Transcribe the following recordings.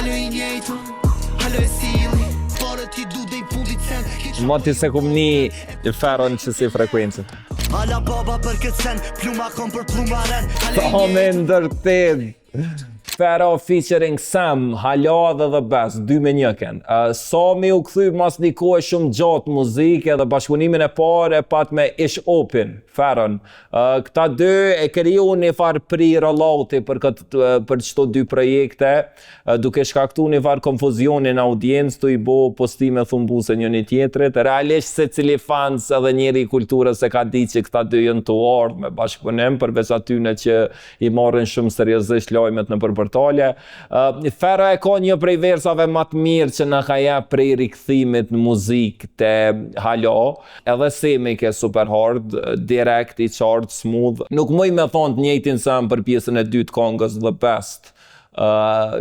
Halo I njejtu, halo e sili, fare ti du dhe I fundit sen. Ma ti se kum një Feron që si frekuencë. Hala baba për këtë sen, pluma kom për pluma ren. Ta me ndërted. Fero featuring Sam, Hala dhe The Best, 2-1 kënë. Sami u kthy mas një kohë shumë gjatë muzikë edhe bashkëpunimin e parë e pat me Ish Open, Feron. Këta dy e kriju një farë pre-rollouti për çto dy projekte, duke shkaktu një farë konfuzionin audiencë të I bo postime thumbuse njëri tjetrit. Realisht se cili fans edhe njeri I kulturës e ka di që këta dy jënë të ardhë me bashkëpunim, përveç atyne që I marrin shumë seriozisht lajmet në portale. Fero e ka një prej versave më të mirë që na ka jep prej rikthimit në muzikë te Hala, edhe Semi ke super hard, direct I qartë, smooth. Nuk muj me thonë të njëjtin sam për pjesën e dytë kongës The Best.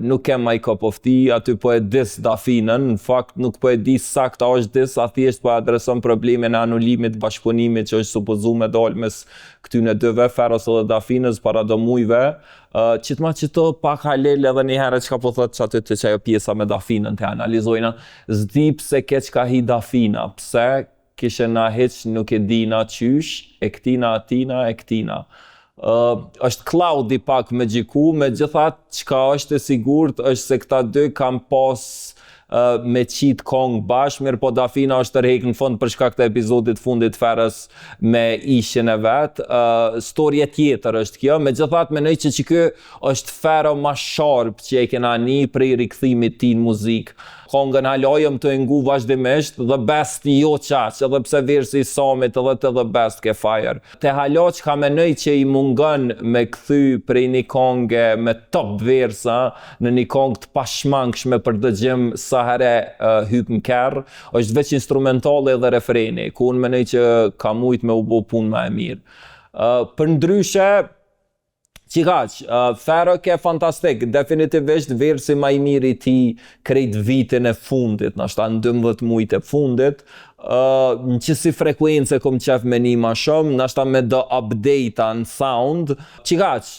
Nuk kem my cup of tea, aty po e dis Dafinën, në fakt nuk po e di sakta është dis, a thjesht po adreson problemin e anulimit bashkëpunimit që është supozu me dal mes këtyne dyve, Feros edhe Dafinës para do mujve, qitma qito pak halel edhe një herë që ka po thot që aty të që ajo pjesa me Dafinën të analizojna, zdi pse ke që ka hi Dafina, pse kishe na hiq nuk e dina qysh, e këtina atina, e këtina. Është Cloudi pak me gjiku, me gjithat qka është e sigurt është se këta dy kam pas me qit kong bashkë, mirë po Dafina është tërhek në fund për shkak të episodit fundit Ferës me ishin e vetë. Storje tjetër është kjo, me gjithat menoj që kjo është Fero ma sharp që e kena një prej rikthimit ti në muzikë. Kongën halajëm të ngu vazhdimisht, The Best jo qaq, edhe pse versi I Samit edhe të The Best ke fire. Te Hala që ka menoj që I mungon me kthy prej një kongë me top versa në një kongë të pashmangshme për dëgjim sa herë hyp në kerr, është veç instrumentale dhe refreni, ku unë menoj që ka mujt me u bo punë më e mirë. Për ndryshe, Qikaq, Fero ke fantastik, definitivisht versi ma I mirë I ti krejt vitin e fundit, nashta në 12 mujt e fundit, në qësi frekuence kom qef me një ma shumë, nashta me do update në sound. Qikaq,